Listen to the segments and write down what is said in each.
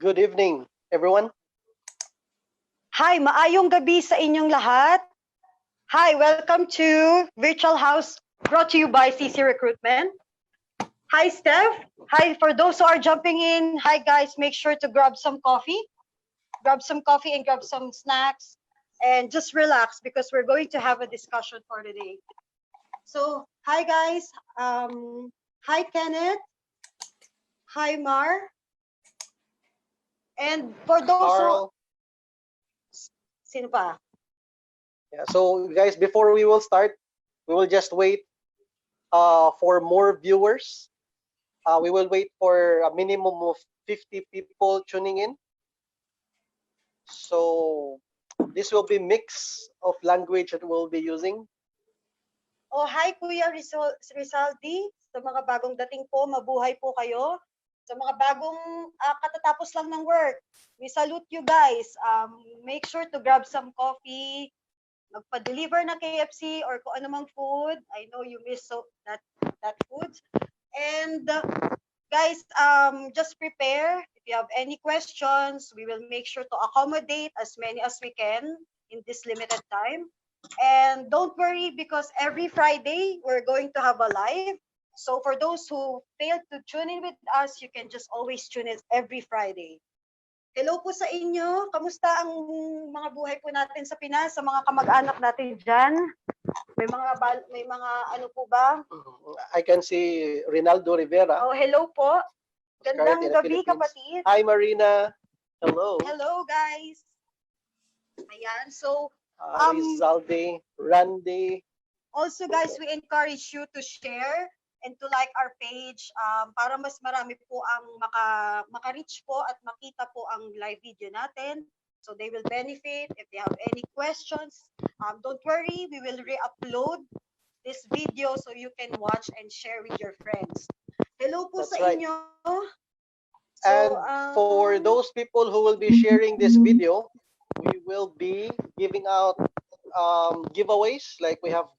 Good evening, everyone. Hi, maayong gabi sa inyong lahat. Hi, welcome to Virtual House brought to you by CC Recruitment. Hi, Steph. Hi, for those who are jumping in. Hi, guys, make sure to grab some coffee. Grab some coffee and grab some snacks. And just relax because we're going to have a discussion for today. So, hi, guys. Hi, Kenneth. Hi, Mar. And for those Carl. Sino pa? Yeah, so guys, before we will start, we will just wait for more viewers. We will wait for a minimum of 50 people tuning in. So this will be mix of language that we'll be using. Oh, hi Kuya Rizaldi. Sa mga bagong dating po, mabuhay po kayo. Sa mga bagong katatapos lang ng work, we salute you guys. Make sure to grab some coffee, magpa-deliver na KFC or kung anumang food. I know you miss that food. And guys, just prepare. If you have any questions, we will make sure to accommodate as many as we can in this limited time. And don't worry because every Friday we're going to have a live. So for those who failed to tune in with us, you can just always tune in every Friday. Hello po sa inyo. Kamusta ang mga buhay po natin sa Pinas, sa mga kamag-anak natin dyan? May mga ano po ba? I can see Rinaldo Rivera. Oh, hello po. Gandang gabi, kapatid. Hi, Marina. Hello. Hello, guys. Ayan, so Rizalde, Randy. Also, guys, we encourage you to share and to like our page para mas marami po ang maka-reach po at makita po ang live video natin. So they will benefit. If they have any questions, don't worry, we will re-upload this video so you can watch and share with your friends. Hello po sa inyo. So, and for those people who will be sharing this video, we will be giving out giveaways, like we have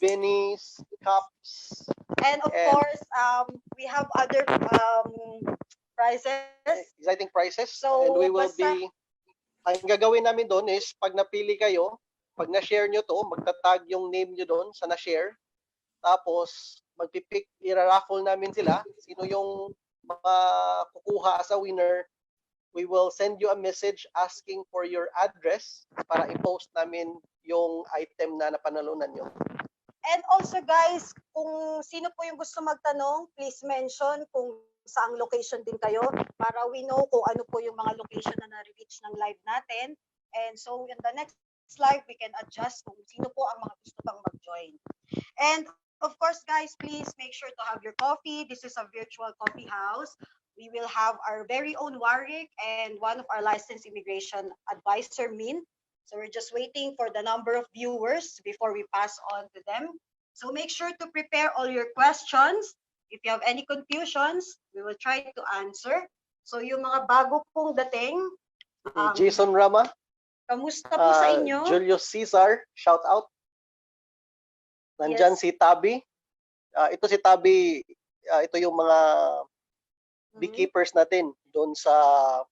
beanies, cups, and of course we have other prizes, exciting prizes. So and we will be, ang gagawin namin doon is pag napili kayo, pag na-share nyo to, magta-tag yung name nyo doon sa na-share, tapos magpipick, ira-raffle namin sila, sino yung mga kukuha as a winner. We will send you a message asking for your address para i-post namin yung item na napanalunan nyo. And also guys, kung sino po yung gusto magtanong, please mention kung saang location din kayo para we know kung ano po yung mga location na na-reach ng live natin. And so in the next live, we can adjust kung sino po ang mga gusto pang mag-join. And of course guys, please make sure to have your coffee. This is a virtual coffee house. We will have our very own Warwick and one of our licensed immigration advisor, Min. So we're just waiting for the number of viewers before we pass on to them. So make sure to prepare all your questions. If you have any confusions, we will try to answer. So yung mga bago pong dating. Jason Rama. Kamusta po sa inyo? Julius Cesar, shout out. Nandyan si Tabi. Ito si Tabi, ito yung mga beekeepers natin doon sa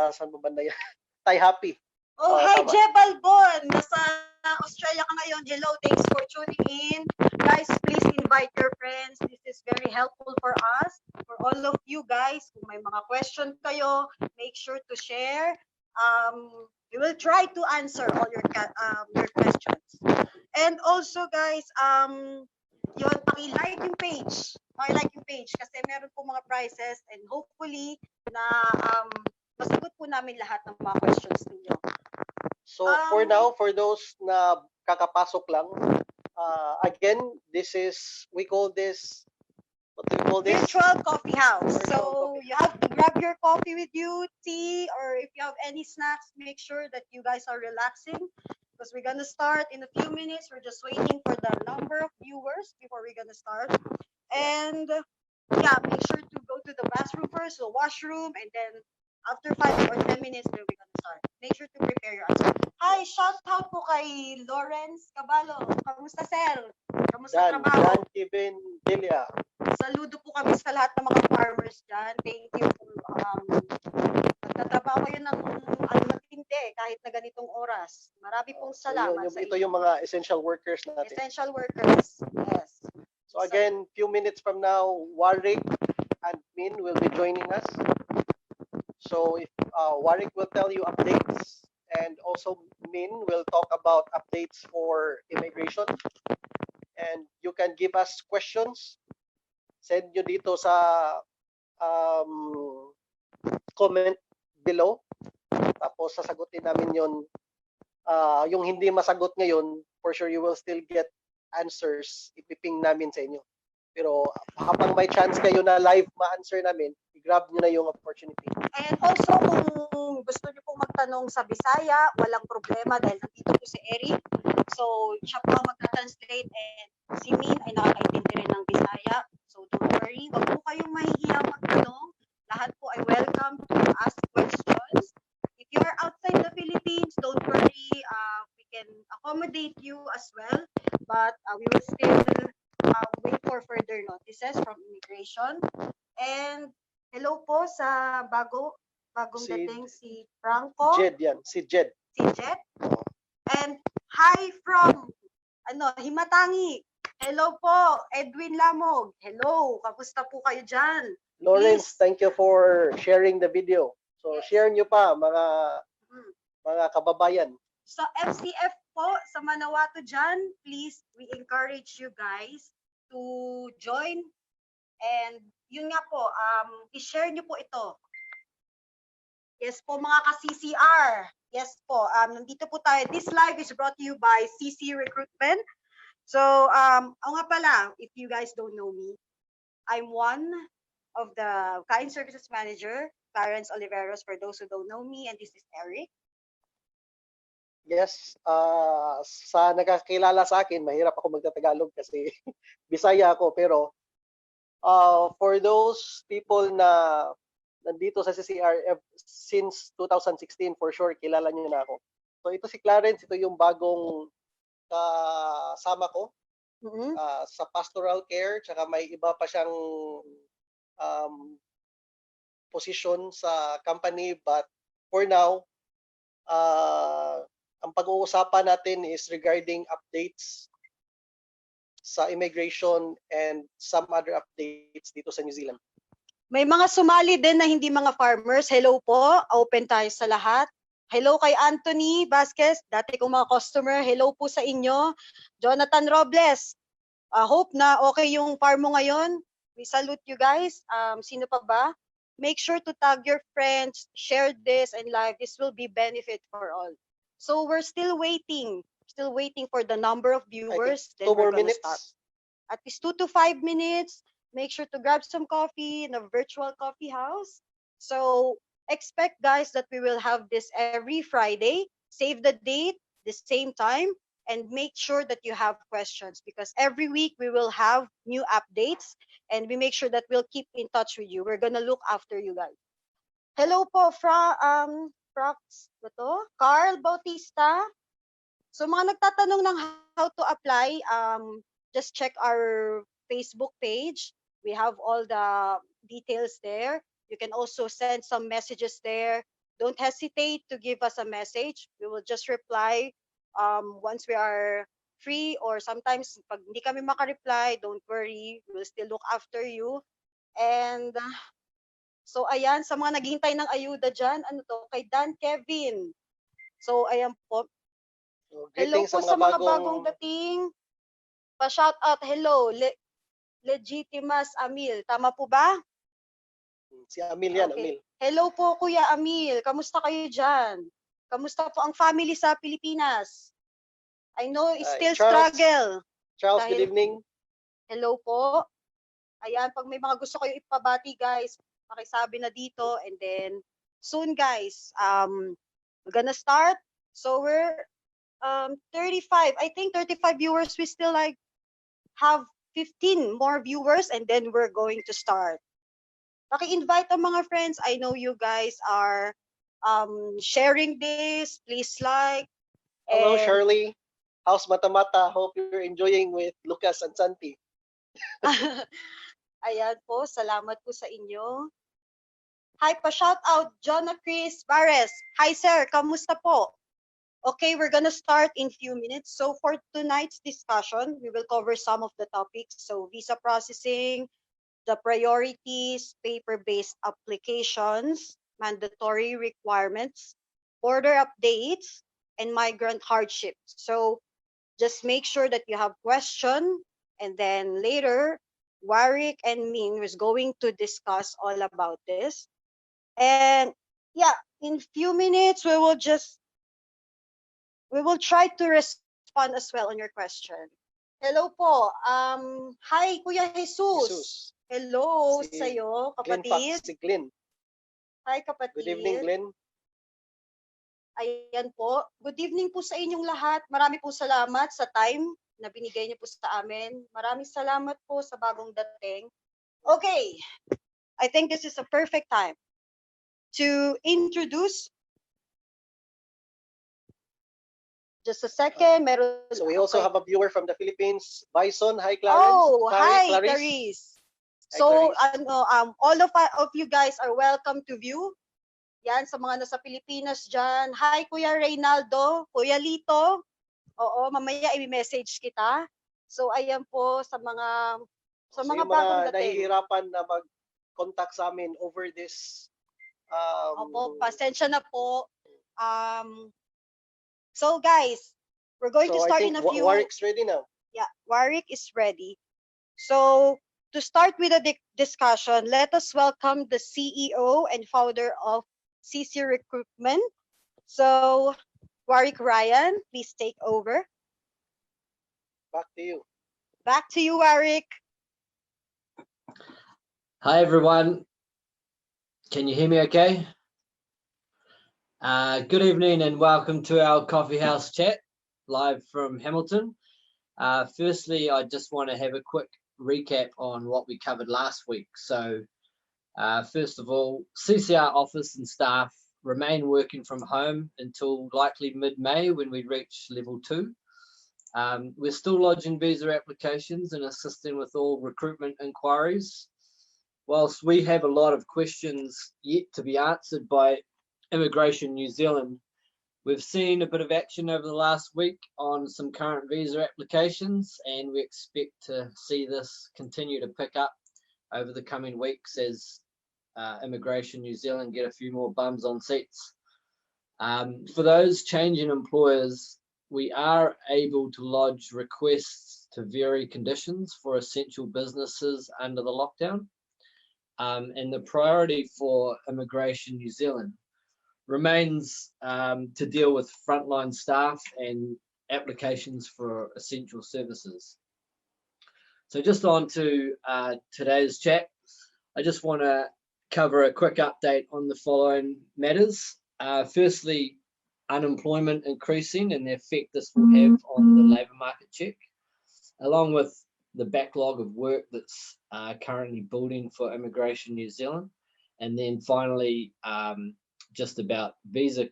saan ba banda yan? Thai Happy. Oh, hi Jebal Bon. Nasa Australia ka ngayon. Hello, thanks for tuning in. Guys, please invite your friends. This is very helpful for us, for all of you guys. Kung may mga question kayo, make sure to share. We will try to answer all your questions. And also guys, yun, paki-like yung page. Paki-like yung page kasi meron po mga prizes and hopefully na masagot po namin lahat ng mga questions ninyo. So for now, for those na kakapasok lang, again, this is, we call this, what do we call this? Virtual coffee house. So you have to grab your coffee with you, tea, or if you have any snacks, make sure that you guys are relaxing because we're gonna start in a few minutes. We're just waiting for the number of viewers before we're gonna start. And yeah, make sure to go to the bathroom first, the washroom, and then after 5 or 10 minutes, then we're gonna start. Make sure to prepare your answer. Hi, shout out po kay Lawrence Caballo. Kamusta, sir? Kamusta trabaho? Dan Kevin Delia. Saludo po kami sa lahat ng mga farmers dyan. Thank you for nagtatrabaho kayo ng matindi kahit na ganitong oras. Marami pong So salamat sa ito inyo. yung mga essential workers natin. Essential workers. Yes. So again, few minutes from now, Warwick and Min will be joining us. So if Warwick will tell you updates, and also Min will talk about updates for immigration. And you can give us questions. Send nyo dito sa comment below. Tapos sasagutin namin yon. Yung hindi masagot ngayon, for sure you will still get answers. Ipiping namin sa inyo. Pero habang may chance kayo na live ma-answer namin, i-grab nyo na yung opportunity. And also, kung gusto nyo pong magtanong sa Bisaya, walang problema dahil nandito po si Eric. So, siya po ang magta-translate and si Min ay nakakaintindi rin ng Bisaya. So, don't worry. Wag po kayong mahihiyang magtanong. Lahat po ay welcome to ask questions. If you are outside the Philippines, don't worry. We can accommodate you as well. But we will still wait for further notices from immigration. And hello po sa bagong dating si Franco. Jed yan, si Jed. Si Jed. And hi from Himatangi. Hello po, Edwin Lamog. Hello, kamusta po kayo dyan? Lawrence, Please. thank you for sharing the video. So Yes. share nyo pa mga kababayan. So FCF po sa Manawato dyan, please, we encourage you guys to join. And yun nga po, i-share nyo po ito. Yes po mga ka-CCR. Yes po, nandito po tayo. This live is brought to you by CC Recruitment. So, nga pala, if you guys don't know me, I'm one of the Client Services Manager, Klarence Oliveros, for those who don't know me, and this is Eric. Yes, sa nakakilala sa akin, mahirap ako magtatagalog kasi Bisaya ako. Pero for those people na nandito sa CCR since 2016, for sure, kilala niyo na ako. So ito si Klarence, ito yung bagong kasama ko sa pastoral care, tsaka may iba pa siyang position sa company. But for now, ang pag-uusapan natin is regarding updates sa immigration and some other updates dito sa New Zealand. May mga sumali din na hindi mga farmers. Hello po, open tayo sa lahat. Hello kay Anthony Vasquez, dati kong mga customer. Hello po sa inyo. Jonathan Robles, hope na okay yung farm mo ngayon. We salute you guys. Sino pa ba? Make sure to tag your friends, share this and live. This will be benefit for all. So we're still waiting for the number of viewers. I think 2 more minutes. Start. At least 2 to 5 minutes. Make sure to grab some coffee in a virtual coffee house. So expect, guys, that we will have this every Friday. Save the date, the same time, and make sure that you have questions because every week we will have new updates and we make sure that we'll keep in touch with you. We're gonna look after you guys. Hello po, Carl Bautista. So mga nagtatanong ng how to apply, just check our Facebook page. We have all the details there. You can also send some messages there. Don't hesitate to give us a message. We will just reply once we are free, or sometimes pag hindi kami makareply, don't worry. We'll still look after you. And so ayan, sa mga naghihintay ng ayuda dyan, kay Dan Kevin. So ayan po. So, Hello po sa mga bagong dating. Pa-shout out, hello, Legitimas Amil. Tama po ba? Si Amil yan, Okay. Amil. Hello po, Kuya Amil. Kamusta kayo dyan? Kamusta po ang family sa Pilipinas? I know it's still struggle. Charles, good evening. Hello po. Ayan, pag may mga gusto kayo ipabati, guys, pakisabi na dito. And then, soon, guys, we're gonna start. So, we're 35. I think 35 viewers. We still have 15 more viewers, and then we're going to start. Paki-invite ang mga friends. I know you guys are sharing this. Please like. Hello, Shirley. How's Mata-Mata? Hope you're enjoying with Lucas and Santi. Ayan po, salamat po sa inyo. Hi pa shout out, Jonah Chris Barres. Hi sir, kamusta po? Okay, we're gonna start in few minutes. So for tonight's discussion, we will cover some of the topics. So visa processing, the priorities, paper-based applications, mandatory requirements, border updates, and migrant hardship. So just make sure that you have question, and then later, Warwick and Min was going to discuss all about this. And yeah, in few minutes, we will try to respond as well on your question. Hello po. Hi, Kuya Jesus. Jesus. Hello Si sa'yo, Glenn kapatid. Fox, si Glenn. Hi, kapatid. Good evening, Glenn. Ayan po. Good evening po sa inyong lahat. Marami po salamat sa time na binigay niyo po sa amin. Maraming salamat po sa bagong dating. Okay. I think this is a perfect time to introduce. Just a second. So we also have a viewer from the Philippines, Bison. Hi, Klarence. Oh, hi, Clarice. Klarence. Hi, So, Clarice. all of you guys are welcome to view. Yan, sa mga nasa Pilipinas dyan. Hi, Kuya Reynaldo, Kuya Lito. Oo, mamaya i-message kita. So, ayan po sa mga Yung bagong mga dating. nahihirapan na mag-contact sa amin over this. Opo, pasensya na po. So, guys, we're going to start in a few. Warwick's ready now. Yeah, Warwick is ready. So, to start with the discussion, let us welcome the CEO and founder of CC Recruitment. So, Warwick Ryan, please take over. Back to you. Back to you, Warwick. Hi, everyone. Can you hear me okay? Good evening and welcome to our coffee house chat live from Hamilton. Firstly, I just want to have a quick recap on what we covered last week. So first of all, CCR office and staff remain working from home until likely mid-May when we reach level 2. We're still lodging visa applications and assisting with all recruitment inquiries. Whilst we have a lot of questions yet to be answered by Immigration New Zealand, we've seen a bit of action over the last week on some current visa applications, and we expect to see this continue to pick up over the coming weeks as Immigration New Zealand get a few more bums on seats. For those changing employers, we are able to lodge requests to vary conditions for essential businesses under the lockdown. And the priority for Immigration New Zealand remains to deal with frontline staff and applications for essential services. So just on to today's chat, I just want to cover a quick update on the following matters. Firstly, unemployment increasing and the effect this will have on the labour market check, along with the backlog of work that's currently building for Immigration New Zealand. And then finally, just about visa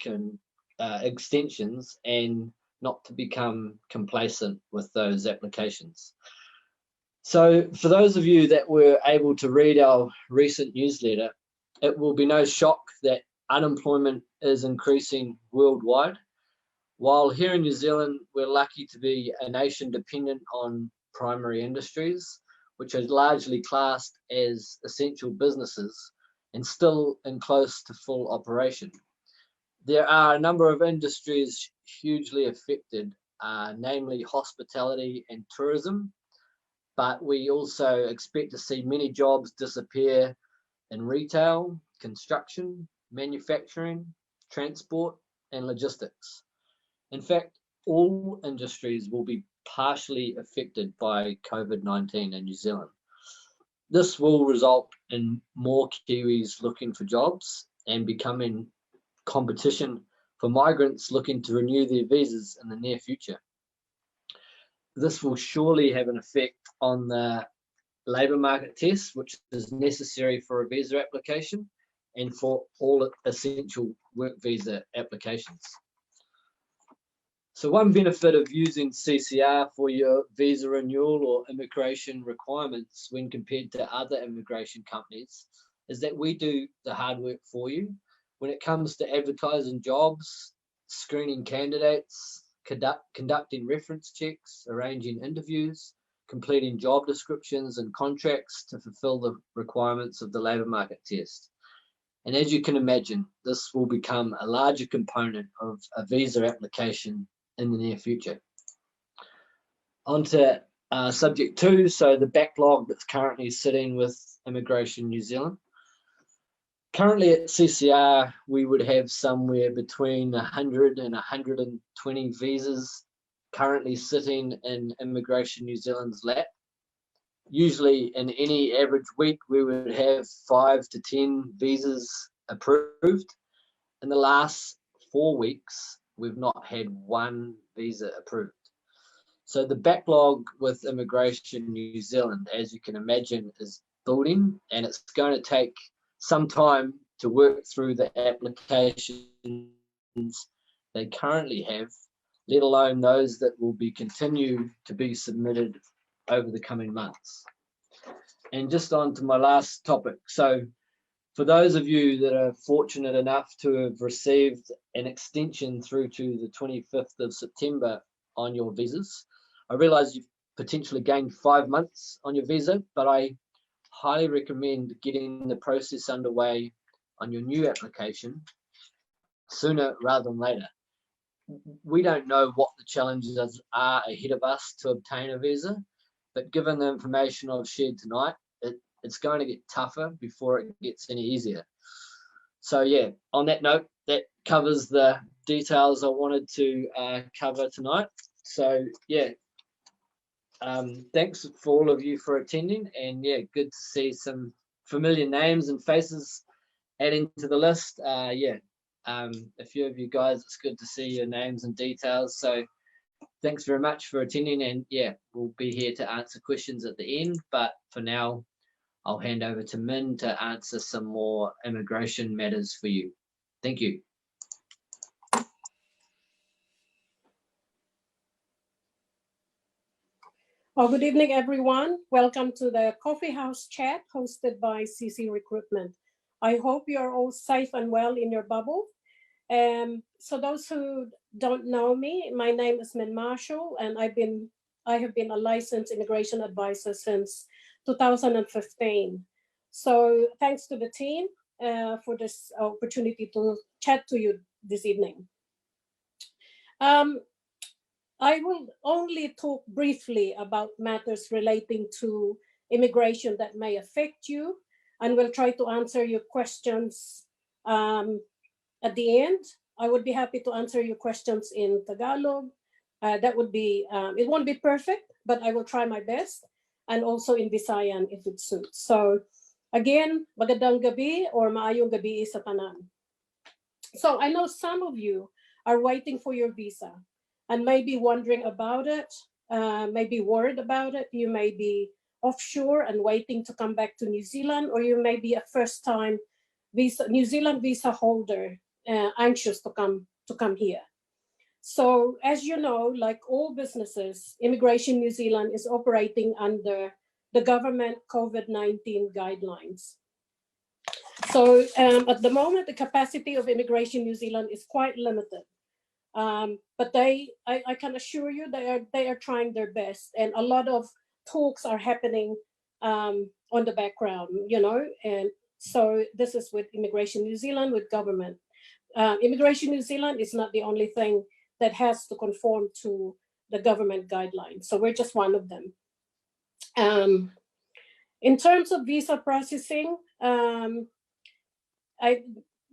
extensions and not to become complacent with those applications. So for those of you that were able to read our recent newsletter, it will be no shock that unemployment is increasing worldwide. While here in New Zealand, we're lucky to be a nation dependent on primary industries, which are largely classed as essential businesses and still in close to full operation. There are a number of industries hugely affected, namely hospitality and tourism, but we also expect to see many jobs disappear in retail, construction, manufacturing, transport, and logistics. In fact, all industries will be partially affected by COVID-19 in New Zealand. This will result in more Kiwis looking for jobs and becoming competition for migrants looking to renew their visas in the near future. This will surely have an effect on the labour market test, which is necessary for a visa application and for all essential work visa applications. So one benefit of using CCR for your visa renewal or immigration requirements when compared to other immigration companies is that we do the hard work for you. When it comes to advertising jobs, screening candidates, conducting reference checks, arranging interviews, completing job descriptions and contracts to fulfill the requirements of the labour market test. And as you can imagine, this will become a larger component of a visa application in the near future. On to subject 2, so the backlog that's currently sitting with Immigration New Zealand. Currently at CCR, we would have somewhere between 100 and 120 visas currently sitting in Immigration New Zealand's lap. Usually in any average week, we would have 5 to 10 visas approved. In the last 4 weeks, we've not had 1 visa approved. So the backlog with Immigration New Zealand, as you can imagine, is building, and it's going to take some time to work through the applications they currently have, let alone those that will be continue to be submitted over the coming months. And just on to my last topic. So for those of you that are fortunate enough to have received an extension through to the 25th of September on your visas, I realize you've potentially gained 5 months on your visa, but I highly recommend getting the process underway on your new application sooner rather than later. We don't know what the challenges are ahead of us to obtain a visa, but given the information I've shared tonight, it's going to get tougher before it gets any easier. So yeah, on that note, that covers the details I wanted to cover tonight. So yeah, thanks for all of you for attending, and yeah, good to see some familiar names and faces adding to the list. Yeah, a few of you guys, it's good to see your names and details. So thanks very much for attending, and yeah, we'll be here to answer questions at the end, but for now, I'll hand over to Min to answer some more immigration matters for you. Thank you. Well, good evening, everyone. Welcome to the Coffee House Chat hosted by CC Recruitment. I hope you're all safe and well in your bubble. So those who don't know me, my name is Min Marshall, and I have been a licensed immigration advisor since 2015. So thanks to the team for this opportunity to chat to you this evening. I will only talk briefly about matters relating to immigration that may affect you, and will try to answer your questions at the end. I would be happy to answer your questions in Tagalog. That would be, it won't be perfect, but I will try my best, and also in Visayan if it suits. So again, magandang gabi or maayong gabi sa tanan. So I know some of you are waiting for your visa and may be wondering about it, may be worried about it. You may be offshore and waiting to come back to New Zealand, or you may be a first-time New Zealand visa holder, anxious to come here. So as you know, like all businesses, Immigration New Zealand is operating under the government COVID-19 guidelines. So at the moment, the capacity of Immigration New Zealand is quite limited. But I can assure you they are trying their best, and a lot of talks are happening on the background, you know. And so this is with Immigration New Zealand, with government. Immigration New Zealand is not the only thing that has to conform to the government guidelines. So we're just one of them. In terms of visa processing,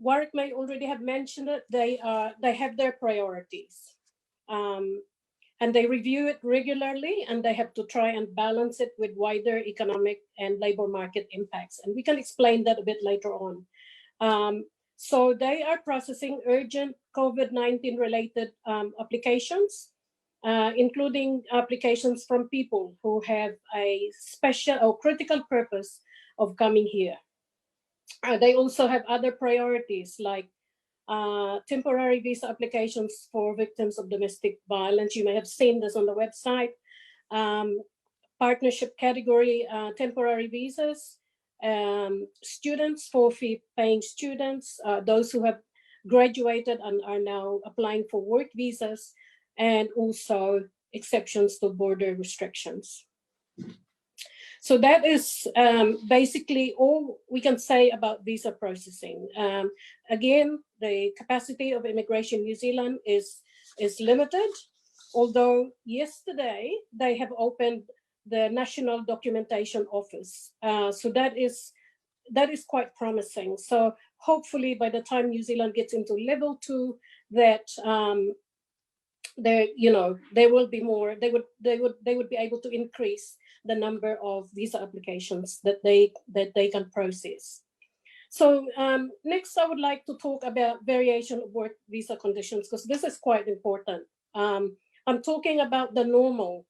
Warwick may already have mentioned it. They have their priorities, and they review it regularly, and they have to try and balance it with wider economic and labor market impacts. And we can explain that a bit later on. So they are processing urgent COVID-19 related applications, including applications from people who have a special or critical purpose of coming here. They also have other priorities like temporary visa applications for victims of domestic violence. You may have seen this on the website. Partnership category, temporary visas, students for fee-paying students, those who have graduated and are now applying for work visas, and also exceptions to border restrictions. So that is basically all we can say about visa processing. Again, the capacity of Immigration New Zealand is limited, although yesterday they have opened the National Documentation Office. So that is quite promising. So hopefully by the time New Zealand gets into level 2, that there will be more. They would be able to increase the number of visa applications that they can process. So next, I would like to talk about variation of work visa conditions, because this is quite important. I'm talking about the normal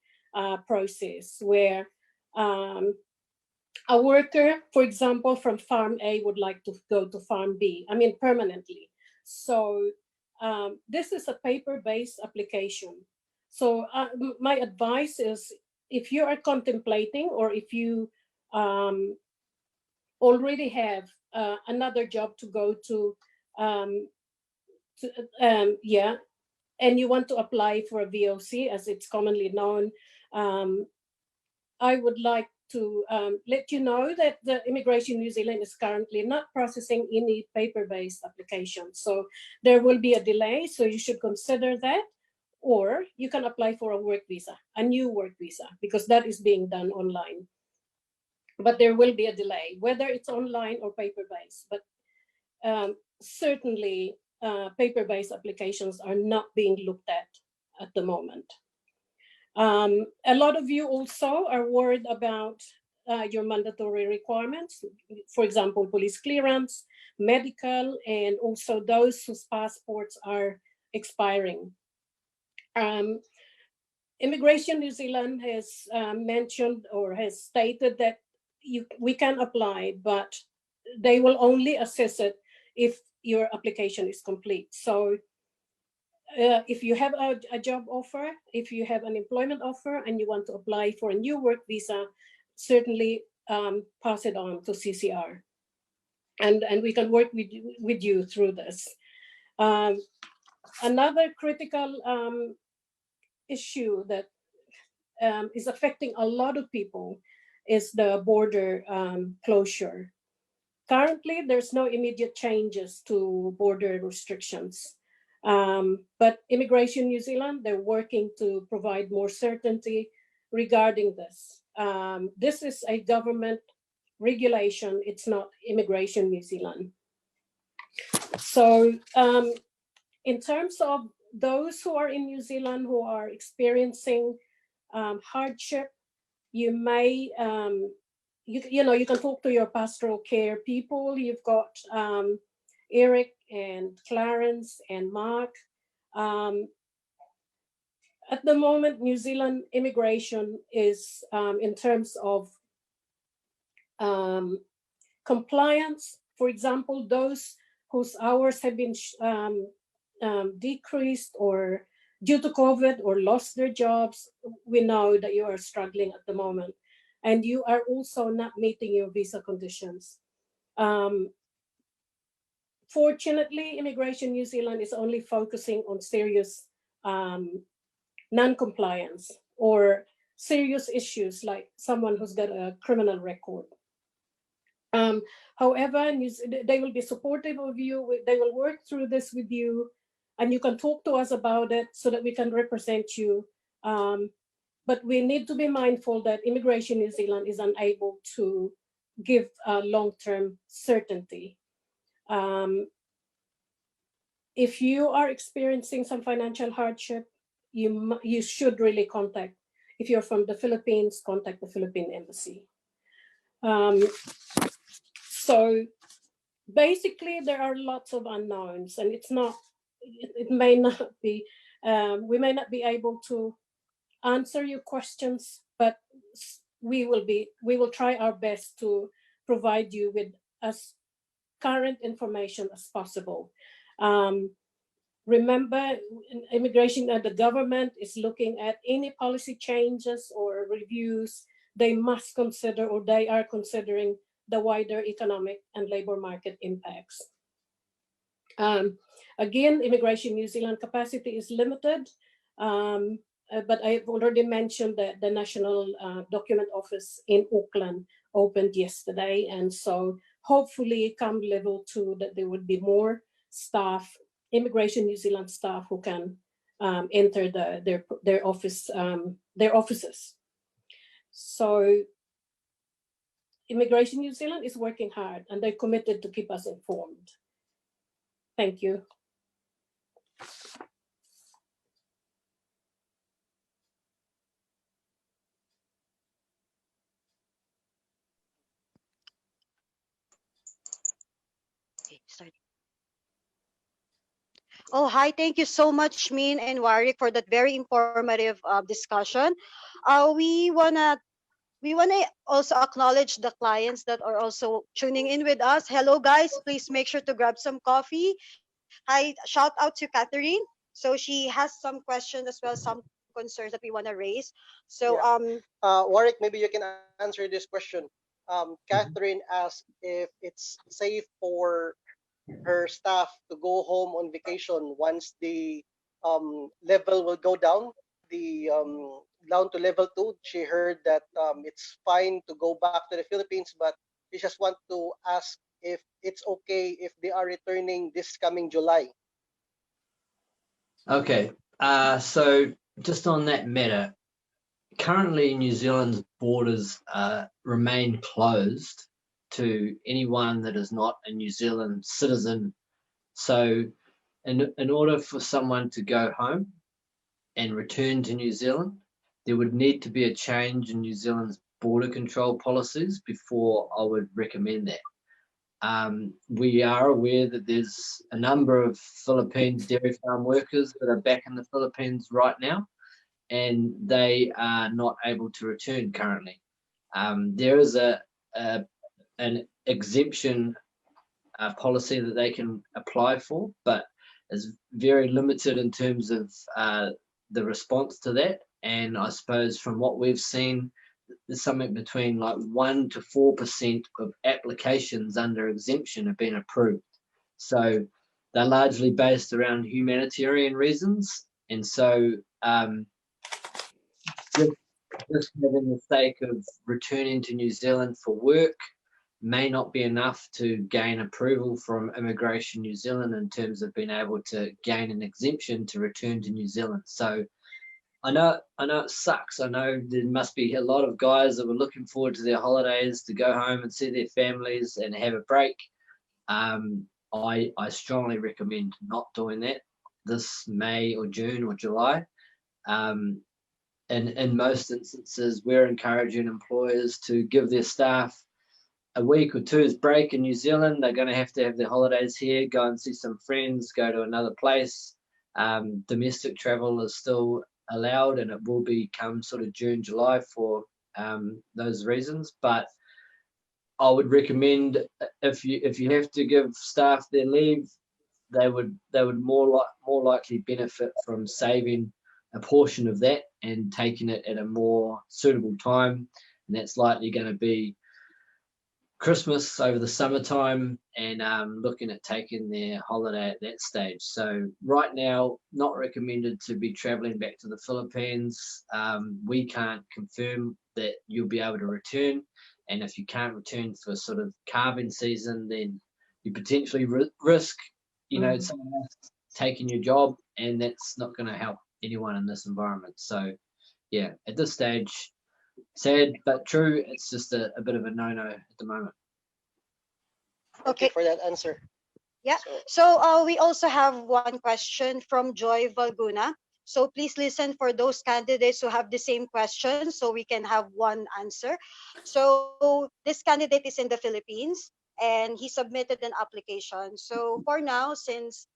process where a worker, for example, from Farm A would like to go to Farm B, permanently. So this is a paper-based application. So my advice is, if you are contemplating, or if you already have another job to go to, and you want to apply for a VOC, as it's commonly known, I would like to let you know that the Immigration New Zealand is currently not processing any paper-based applications. So there will be a delay, so you should consider that. Or you can apply for a work visa, a new work visa, because that is being done online. But there will be a delay, whether it's online or paper-based. But certainly paper-based applications are not being looked at the moment. A lot of you also are worried about your mandatory requirements, for example, police clearance, medical, and also those whose passports are expiring. Immigration New Zealand has mentioned or has stated that we can apply, but they will only assess it if your application is complete. So if you have a job offer, if you have an employment offer and you want to apply for a new work visa, certainly pass it on to CCR. And we can work with you through this. Another critical issue that is affecting a lot of people is the border closure. Currently, there's no immediate changes to border restrictions. But Immigration New Zealand, they're working to provide more certainty regarding this. This is a government regulation. It's not Immigration New Zealand. So in terms of those who are in New Zealand who are experiencing hardship, you may, you can talk to your pastoral care people. You've got Eric and Klarence and Mark. At the moment, New Zealand immigration is, in terms of compliance, for example, those whose hours have been decreased or due to COVID or lost their jobs, we know that you are struggling at the moment. And you are also not meeting your visa conditions. Fortunately, Immigration New Zealand is only focusing on serious non-compliance or serious issues like someone who's got a criminal record. However, they will be supportive of you. They will work through this with you, and you can talk to us about it so that we can represent you. But we need to be mindful that Immigration New Zealand is unable to give long-term certainty. If you are experiencing some financial hardship, you should really contact. If you're from the Philippines, contact the Philippine Embassy. So basically, there are lots of unknowns, and it may not be, we may not be able to answer your questions, but we will try our best to provide you with as current information as possible. Remember, immigration and the government is looking at any policy changes or reviews. They must consider, or they are considering, the wider economic and labor market impacts. Again, Immigration New Zealand capacity is limited, but I've already mentioned that the National Document Office in Auckland opened yesterday, and so hopefully come level 2 that there would be more staff, Immigration New Zealand staff, who can enter their offices. So Immigration New Zealand is working hard, and they're committed to keep us informed. Thank you. Okay, start. Oh, hi. Thank you so much, Min and Warwick, for that very informative discussion. We wanna also acknowledge the clients that are also tuning in with us. Hello, guys. Please make sure to grab some coffee. Hi, shout out to Catherine. So she has some questions as well, some concerns that we wanna raise. So Yeah. Warwick, maybe you can answer this question. Catherine asked if it's safe for her staff to go home on vacation once the level will go down, the down to level 2. She heard that it's fine to go back to the Philippines, but she just want to ask if it's okay if they are returning this coming July. Okay, so just on that matter, currently New Zealand's borders remain closed to anyone that is not a New Zealand citizen. So in order for someone to go home and return to New Zealand, there would need to be a change in New Zealand's border control policies before I would recommend that. We are aware that there's a number of Philippine dairy farm workers that are back in the Philippines right now, and they are not able to return currently. There is an exemption policy that they can apply for, but it's very limited in terms of the response to that. And I suppose from what we've seen, there's something between like 1 to 4% of applications under exemption have been approved. So they're largely based around humanitarian reasons. And so just having the sake of returning to New Zealand for work may not be enough to gain approval from Immigration New Zealand in terms of being able to gain an exemption to return to New Zealand. So I know it sucks. I know there must be a lot of guys that were looking forward to their holidays to go home and see their families and have a break. I strongly recommend not doing that this May or June or July. In most instances, we're encouraging employers to give their staff a week or two's break in New Zealand. They're going to have their holidays here, go and see some friends, go to another place. Domestic travel is still allowed, and it will become sort of June, July for those reasons. But I would recommend if you have to give staff their leave, they would more likely benefit from saving a portion of that and taking it at a more suitable time, and that's likely going to be Christmas over the summertime, and looking at taking their holiday at that stage. So right now, not recommended to be traveling back to the Philippines. We can't confirm that you'll be able to return, and if you can't return for sort of calving season, then you potentially risk, someone else taking your job, and that's not going to help anyone in this environment. So yeah, at this stage, sad but true, it's just a bit of a no-no at the moment. Thank you for that answer. Yeah. So we also have one question from Joy Valguna. So please listen for those candidates who have the same question so we can have one answer. So this candidate is in the Philippines and he submitted an application. So for now, since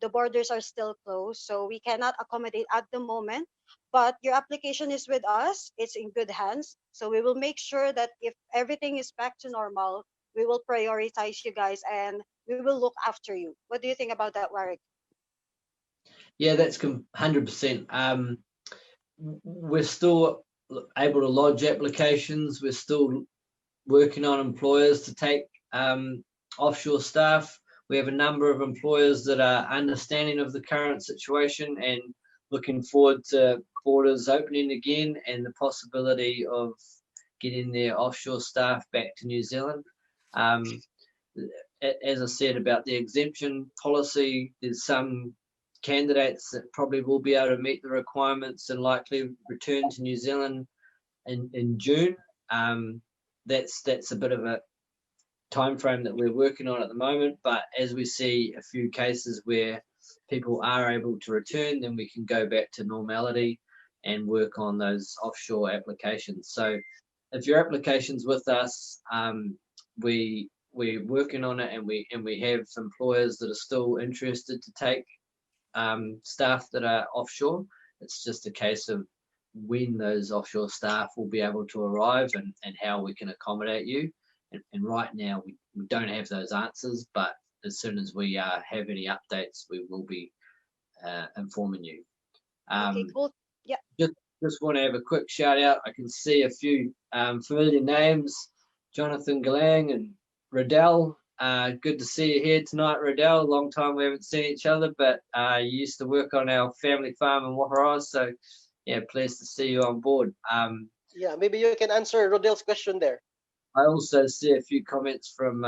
the borders are still closed, so we cannot accommodate at the moment, but your application is with us. It's in good hands. So we will make sure that if everything is back to normal, we will prioritize you guys and we will look after you. What do you think about that, Warwick? Yeah, that's 100%. We're still able to lodge applications. We're still working on employers to take offshore staff. We have a number of employers that are understanding of the current situation and looking forward to borders opening again and the possibility of getting their offshore staff back to New Zealand. As I said about the exemption policy, there's some candidates that probably will be able to meet the requirements and likely return to New Zealand in June. That's a bit of a time frame that we're working on at the moment, but as we see a few cases where people are able to return, then we can go back to normality and work on those offshore applications. So if your application's with us, we're working on it, and we have employers that are still interested to take staff that are offshore. It's just a case of when those offshore staff will be able to arrive and how we can accommodate you. And right now we don't have those answers, but as soon as we have any updates, we will be informing you. Okay, cool. Yeah. Just want to have a quick shout out. I can see a few familiar names, Jonathan Galang and Riddell. Good to see you here tonight, Riddell. Long time we haven't seen each other, but you used to work on our family farm in Oliveros, so yeah, pleased to see you on board. Yeah, maybe you can answer Rodell's question there. I also see a few comments from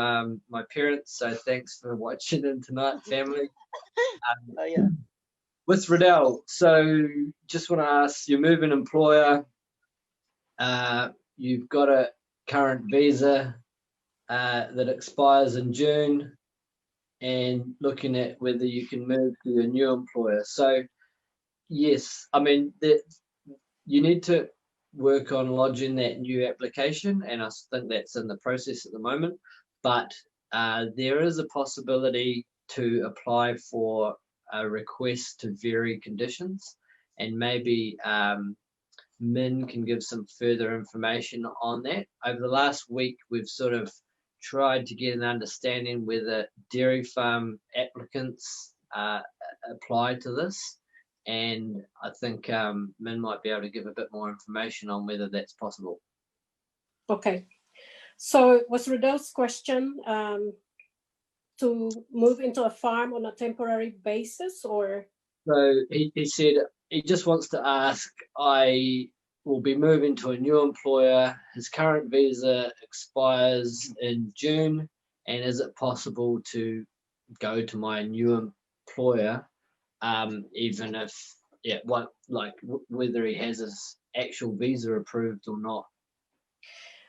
my parents, so thanks for watching in tonight, family. Yeah. With Riddell, so just want to ask, you're moving employer, you've got a current visa that expires in June, and looking at whether you can move to your new employer. So yes, I mean, you need to work on lodging that new application, and I think that's in the process at the moment, but there is a possibility to apply for a request to vary conditions, and maybe Min can give some further information on that. Over the last week, we've sort of tried to get an understanding whether dairy farm applicants apply to this, and I think Min might be able to give a bit more information on whether that's possible. Okay, so was Riddell's question to move into a farm on a temporary basis, or? So he said he just wants to ask, I will be moving to a new employer. His current visa expires in June, and is it possible to go to my new employer, even if, whether he has his actual visa approved or not?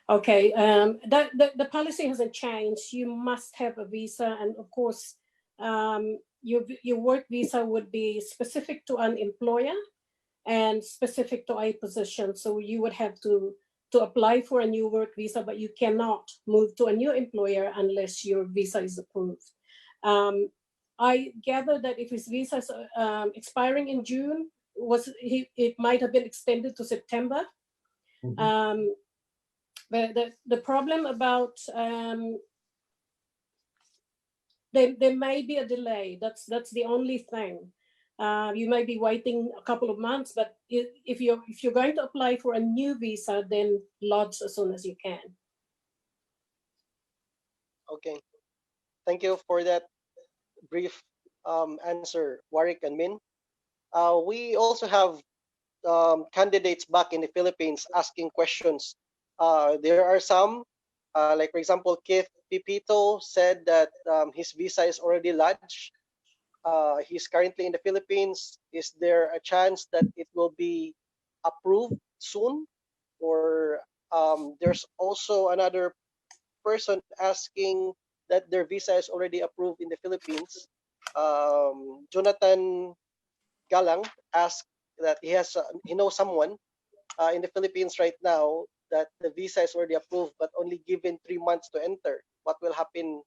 Okay, the policy hasn't changed. You must have a visa, and of course, your work visa would be specific to an employer and specific to a position. So you would have to apply for a new work visa, but you cannot move to a new employer unless your visa is approved. I gather that if his visa is expiring in June, it might have been extended to September. Mm-hmm. But the problem about there may be a delay. That's the only thing. You may be waiting a couple of months, but if you're going to apply for a new visa, then lodge as soon as you can. Okay, thank you for that brief answer, Warwick and Min. We also have candidates back in the Philippines asking questions. There are some, like for example, Keith EP2 said that his visa is already lodged. He's currently in the Philippines. Is there a chance that it will be approved soon? Or there's also another person asking that their visa is already approved in the Philippines. Jonathan Galang asked that he knows someone in the Philippines right now that the visa is already approved but only given 3 months to enter. What will happen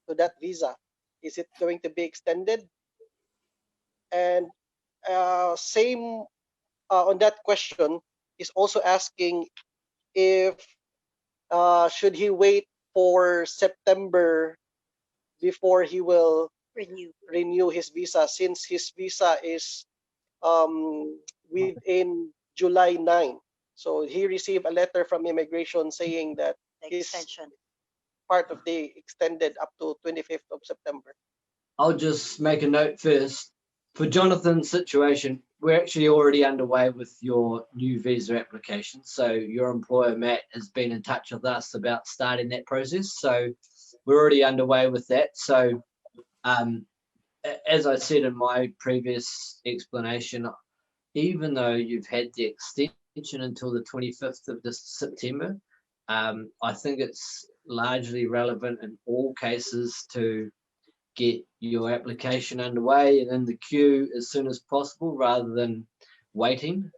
to that visa? Is it going to be extended? And same on that question is also asking if should he wait for September before he will Renew. his visa, since his visa is within July 9. So he received a letter from immigration saying that The his extension. part of the extended up to 25th of September. I'll just make a note first. For Jonathan's situation, we're actually already underway with your new visa application. So your employer, Matt, has been in touch with us about starting that process. So we're already underway with that. So as I said in my previous explanation, even though you've had the extension until the 25th of this September, I think it's largely relevant in all cases to get your application underway and in the queue as soon as possible rather than waiting.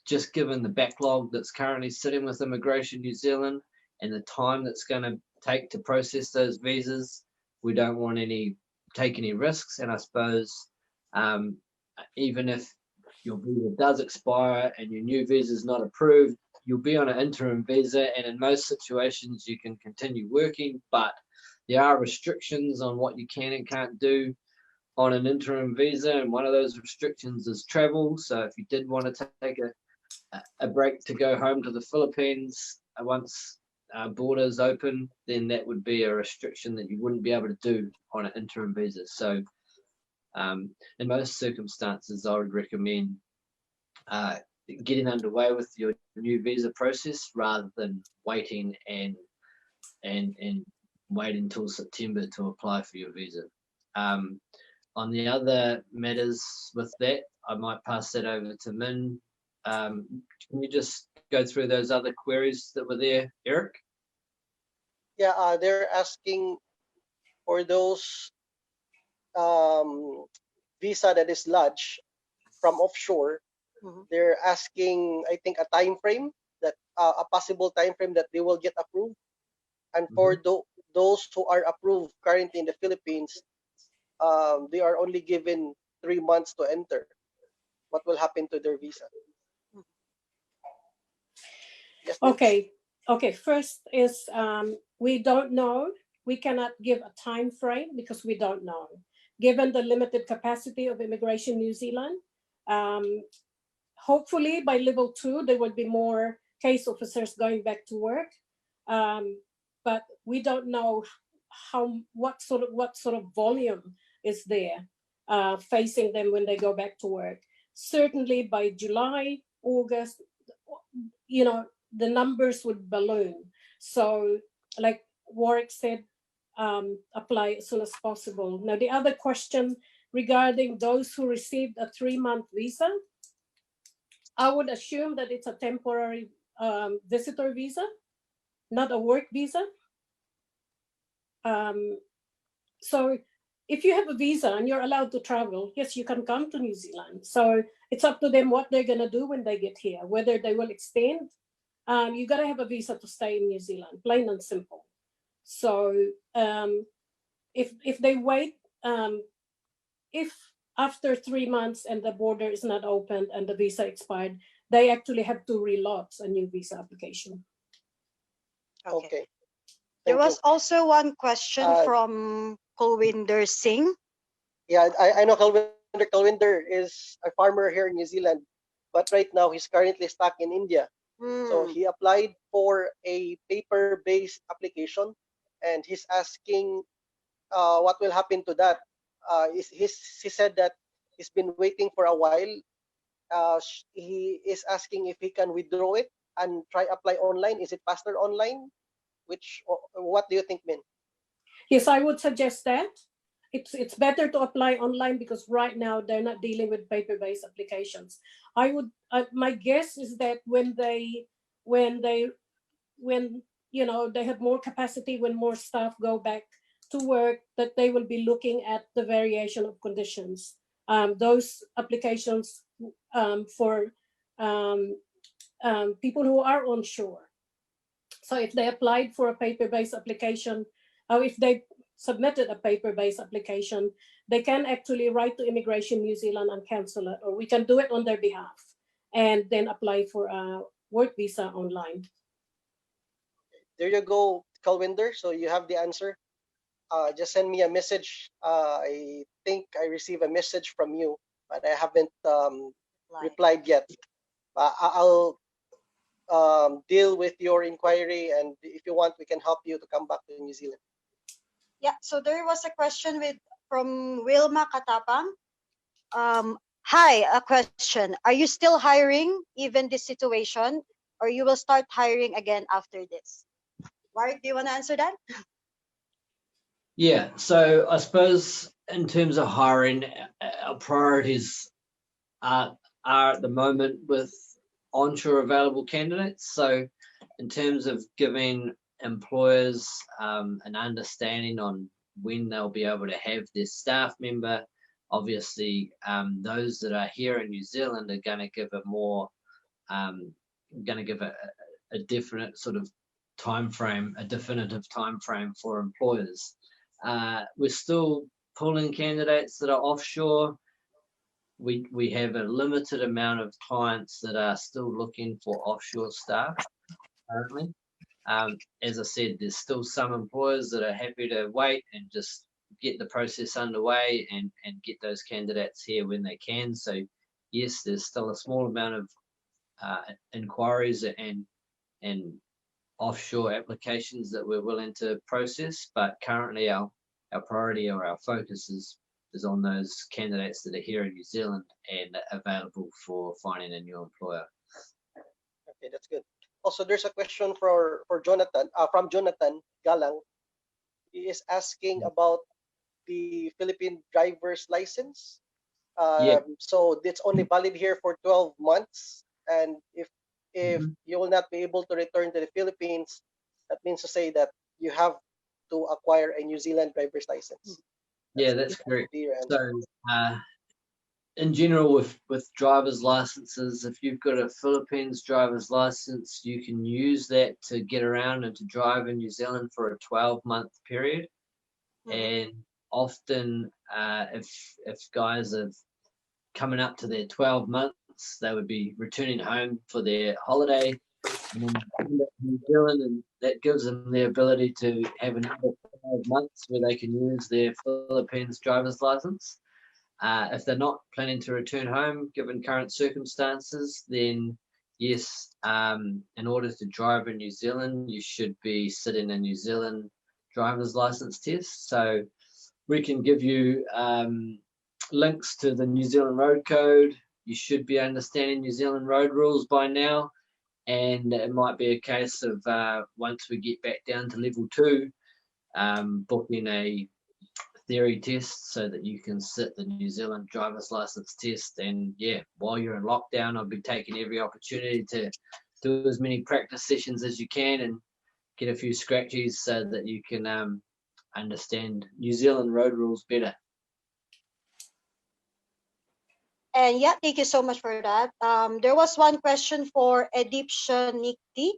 Just given the backlog that's currently sitting with Immigration New Zealand and the time that's going to take to process those visas, we don't want to take any risks. And I suppose even if your visa does expire and your new visa is not approved, you'll be on an interim visa, and in most situations you can continue working, but there are restrictions on what you can and can't do on an interim visa, and one of those restrictions is travel. So if you did want to take a break to go home to the Philippines once borders open, then that would be a restriction that you wouldn't be able to do on an interim visa. So in most circumstances, I would recommend getting underway with your new visa process rather than waiting and wait until September to apply for your visa. On the other matters with that, I might pass that over to Min. Can you just go through those other queries that were there, Eric? Yeah, they're asking for those visa that is lodged from offshore. They're asking, I think, a time frame, that a possible time frame that they will get approved. And for those who are approved currently in the Philippines, they are only given 3 months to enter. What will happen to their visa? Yes, Okay. First is we don't know. We cannot give a time frame because we don't know. Given the limited capacity of Immigration New Zealand, hopefully by level 2 there will be more case officers going back to work, but we don't know what sort of volume is there facing them when they go back to work. Certainly by July, August, the numbers would balloon. So like Warwick said, apply as soon as possible. Now the other question regarding those who received a 3-month visa, I would assume that it's a temporary visitor visa, not a work visa. So if you have a visa and you're allowed to travel, yes, you can come to New Zealand. So it's up to them what they're going to do when they get here, whether they will extend. You got to have a visa to stay in New Zealand, plain and simple. So if they wait, if after 3 months and the border is not opened and the visa expired, they actually have to relodge a new visa application. Okay. There Thank was also one question from Kulwinder Singh. Yeah, I know Kalwinder is a farmer here in New Zealand, but right now he's currently stuck in India. So he applied for a paper-based application, and he's asking what will happen to that. He said that he's been waiting for a while. He is asking if he can withdraw it and try apply online. Is it faster online? What do you think, Min? Yes, I would suggest that. It's better to apply online because right now they're not dealing with paper-based applications. My guess is that when they have more capacity, when more staff go back to work, that they will be looking at the variation of conditions. Those applications for people who are onshore. So if they applied for a paper-based application, or if they submitted a paper-based application, they can actually write to Immigration New Zealand and cancel it, or we can do it on their behalf and then apply for a work visa online. There you go, Kalwinder. So you have the answer. just send me a message. I think I received a message from you, but I haven't replied yet. I'll deal with your inquiry, and if you want, we can help you to come back to New Zealand. Yeah, so there was a question from Wilma Katapang. Hi, a question. Are you still hiring even this situation, or you will start hiring again after this? Warwick, do you want to answer that? Yeah, so I suppose in terms of hiring, our priorities are at the moment with onshore available candidates. So in terms of giving employers an understanding on when they'll be able to have their staff member, obviously those that are here in New Zealand are going to give a more, going to give a definite sort of time frame, a definitive time frame for employers. We're still pulling candidates that are offshore. We have a limited amount of clients that are still looking for offshore staff currently. As I said, there's still some employers that are happy to wait and just get the process underway and get those candidates here when they can. So yes, there's still a small amount of inquiries and offshore applications that we're willing to process, but currently our priority or our focus is on those candidates that are here in New Zealand and available for finding a new employer. Okay, that's good. Also, there's a question for Jonathan, from Jonathan Galang. He is asking about the Philippine driver's license. So it's only valid here for 12 months, and if you will not be able to return to the Philippines, that means to say that you have to acquire a New Zealand driver's license. Yeah, that's correct. So in general with driver's licenses, if you've got a Philippines driver's license, you can use that to get around and to drive in New Zealand for a 12-month period. And often if guys are coming up to their 12 months, they would be returning home for their holiday and then coming back to New Zealand, and that gives them the ability to have another 12 months where they can use their Philippines driver's license. If they're not planning to return home, given current circumstances, then yes, in order to drive in New Zealand, you should be sitting a New Zealand driver's license test. So we can give you links to the New Zealand Road Code. You should be understanding New Zealand road rules by now. And it might be a case of once we get back down to level 2, booking a theory test so that you can sit the New Zealand driver's license test. And yeah, while you're in lockdown, I'll be taking every opportunity to do as many practice sessions as you can and get a few scratchies so that you can understand New Zealand road rules better. And yeah, thank you so much for that. There was one question for Edipsha Nikti.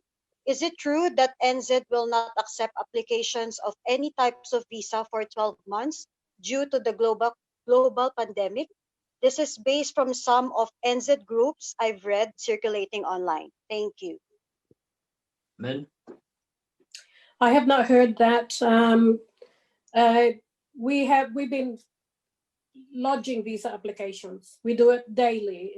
Is it true that NZ will not accept applications of any types of visa for 12 months due to the global pandemic? This is based from some of NZ groups I've read circulating online. Thank you. Min? I have not heard that. We've been lodging visa applications. We do it daily.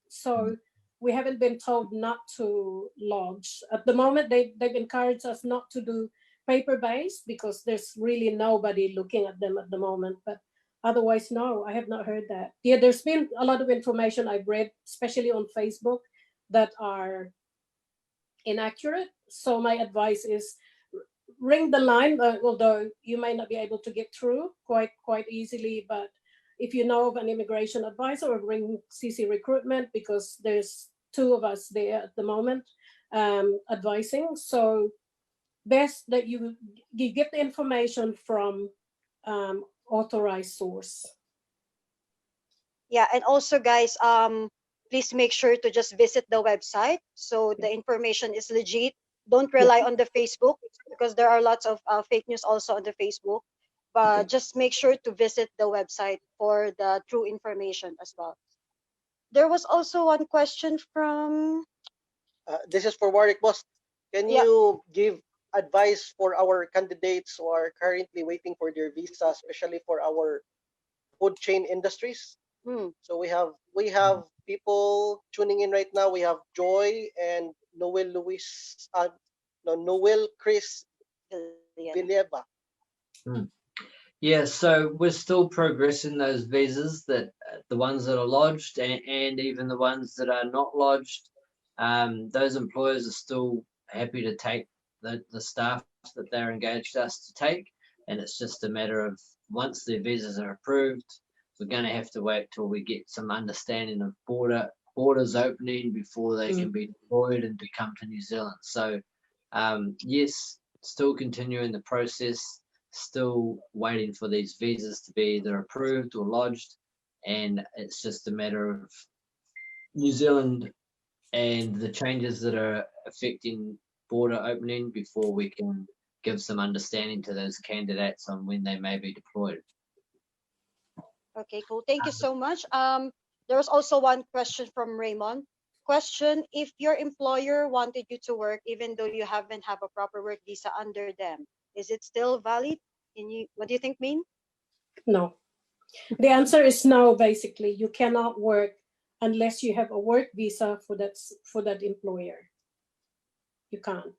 So we haven't been told not to lodge. At the moment, they've encouraged us not to do paper-based because there's really nobody looking at them at the moment. But otherwise, no, I have not heard that. Yeah, there's been a lot of information I've read, especially on Facebook, that are inaccurate. So my advice is ring the line, although you may not be able to get through quite easily, but if you know of an immigration advisor, ring CC Recruitment because there's 2 of us there at the moment advising. So best that you get the information from authorized source. Yeah, and also guys, please make sure to just visit the website so the information is legit. Don't rely on the Facebook because there are lots of fake news also on the Facebook. But just make sure to visit the website for the true information as well. There was also one question from... This is for Warwick, boss. Can you give advice for our candidates who are currently waiting for their visa, especially for our food chain industries. So we have people tuning in right now. We have Joy and Noel Chris Villeva. Yeah, so we're still progressing those visas, that the ones that are lodged and even the ones that are not lodged. Those employers are still happy to take the staff that they're engaged us to take, and it's just a matter of once their visas are approved, we're going to have to wait till we get some understanding of borders opening before they can be deployed and to come to New Zealand. So yes, still continuing the process, still waiting for these visas to be either approved or lodged, and it's just a matter of New Zealand and the changes that are affecting border opening before we can give some understanding to those candidates on when they may be deployed. Okay, cool. Thank you so much. There was also one question from Raymond. Question: if your employer wanted you to work even though you haven't have a proper work visa under them, is it still valid? What do you think, Min? No. The answer is no, basically. You cannot work unless you have a work visa for that employer. You can't.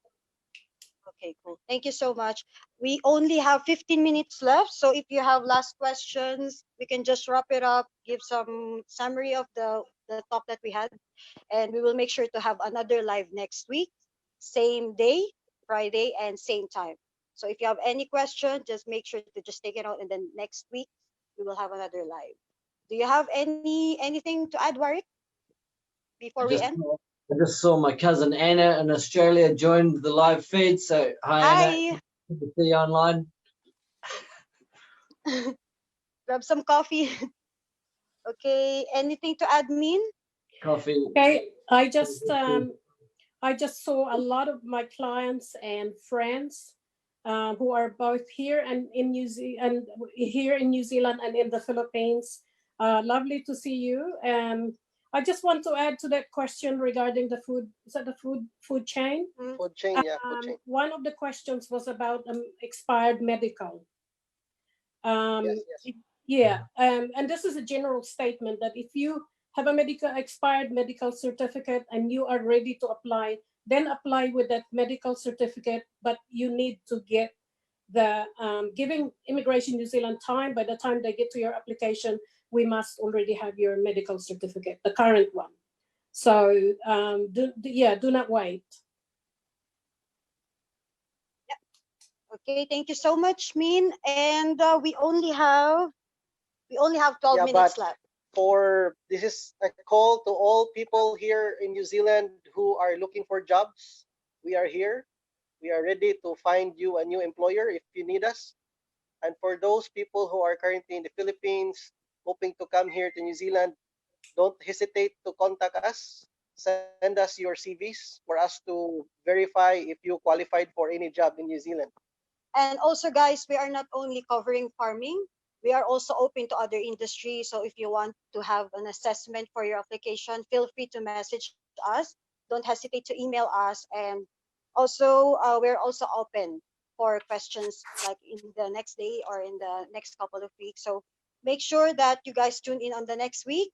Okay, cool. Thank you so much. We only have 15 minutes left, so if you have last questions, we can just wrap it up, give some summary of the talk that we had, and we will make sure to have another live next week, same day, Friday, and same time. So if you have any question, just make sure to just take it out, and then next week we will have another live. Do you have anything to add, Warwick, before we end? I just saw my cousin Anna in Australia joined the live feed. So hi. Anna. Good to see you online. Grab some coffee. Okay, anything to add, Min? Coffee. Okay, I just saw a lot of my clients and friends who are both here and in New Zealand and in the Philippines. Lovely to see you. I just want to add to that question regarding the food. Is that the food chain? Food chain, yeah, food chain. One of the questions was about expired medical. Yes. Yeah, and this is a general statement that if you have a expired medical certificate and you are ready to apply, then apply with that medical certificate, but you need to get the giving Immigration New Zealand time. By the time they get to your application, we must already have your medical certificate, the current one. So do not wait. Yeah. Okay, thank you so much, Min. And we only have 12 minutes left. This is a call to all people here in New Zealand who are looking for jobs. We are here. We are ready to find you a new employer if you need us. And for those people who are currently in the Philippines, hoping to come here to New Zealand, don't hesitate to contact us. Send us your CVs for us to verify if you qualified for any job in New Zealand. And also, guys, we are not only covering farming, we are also open to other industries. So if you want to have an assessment for your application, feel free to message us. Don't hesitate to email us. And also, we're also open for questions like in the next day or in the next couple of weeks. So make sure that you guys tune in on the next week.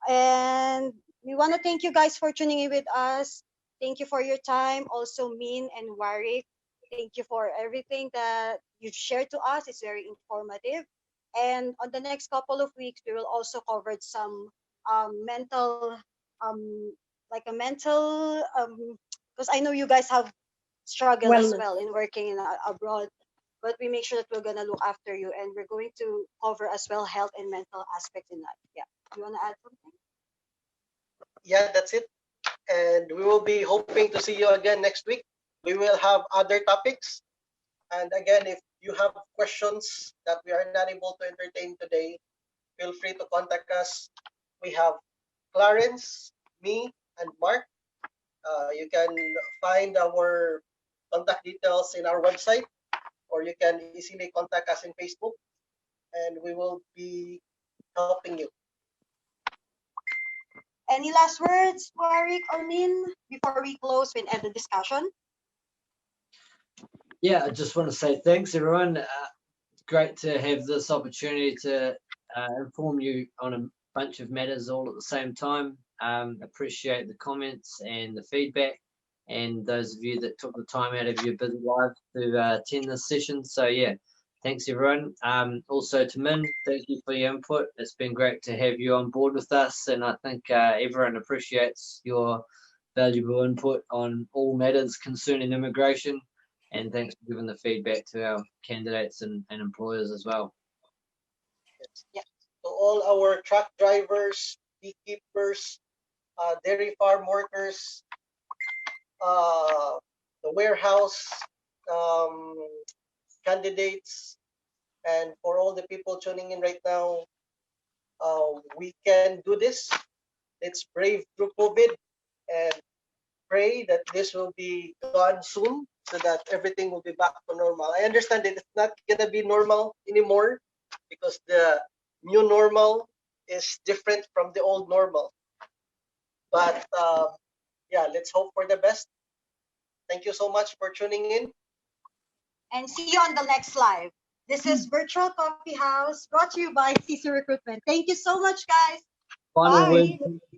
And we want to thank you guys for tuning in with us. Thank you for your time. Also, Min and Warwick, thank you for everything that you've shared to us. It's very informative. And on the next couple of weeks, we will also cover some mental, because I know you guys have struggle as well in working in abroad. But we make sure that we're gonna look after you, and we're going to cover as well health and mental aspects in that. Yeah, you wanna add something? Yeah, that's it. And we will be hoping to see you again next week. We will have other topics. And again, if you have questions that we are not able to entertain today, feel free to contact us. We have Klarence, me, and Mark. You can find our contact details in our website, or you can easily contact us in Facebook, and we will be helping you. Any last words, Warwick or Min, before we close and end the discussion? Yeah, I just want to say thanks, everyone. Great to have this opportunity to inform you on a bunch of matters all at the same time. Appreciate the comments and the feedback, and those of you that took the time out of your busy lives to attend this session. So yeah, thanks everyone. Also to Min, thank you for your input. It's been great to have you on board with us, and I think everyone appreciates your valuable input on all matters concerning immigration. And thanks for giving the feedback to our candidates and employers as well. Yeah. To all our truck drivers, beekeepers, dairy farm workers, the warehouse candidates, and for all the people tuning in right now, we can do this. Let's brave through COVID and pray that this will be gone soon so that everything will be back to normal. I understand that it's not going to be normal anymore because the new normal is different from the old normal. But yeah, let's hope for the best. Thank you so much for tuning in. And see you on the next live. This is Virtual Coffee House brought to you by CC Recruitment. Thank you so much, guys.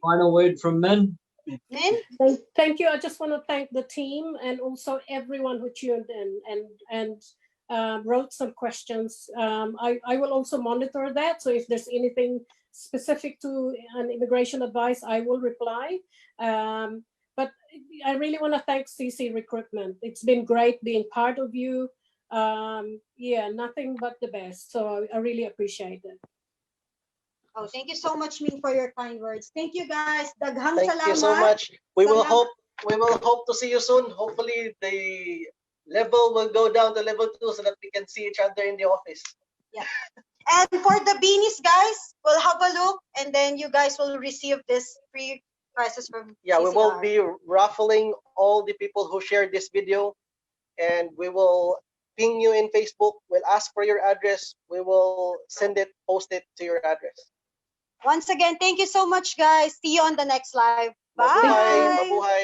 Final word from Min. Min? Thank you. I just want to thank the team and also everyone who tuned in and wrote some questions. I will also monitor that. So if there's anything specific to an immigration advice, I will reply. But I really want to thank CC Recruitment. It's been great being part of you. Yeah, nothing but the best. So I really appreciate it. Oh, thank you so much, Min, for your kind words. Thank you, guys. Daghang Thank salamat. you so much. We will Salamat. hope to see you soon. Hopefully the level will go down to level 2 so that we can see each other in the office. Yeah. And for the beanies, guys, we'll have a look, and then you guys will receive this free prizes from Yeah, we will CCR. be raffling all the people who shared this video, and we will ping you in Facebook. We'll ask for your address. We will send it, post it to your address. Once again, thank you so much, guys. See you on the next live. Bye. Mabuhay. Mabuhay.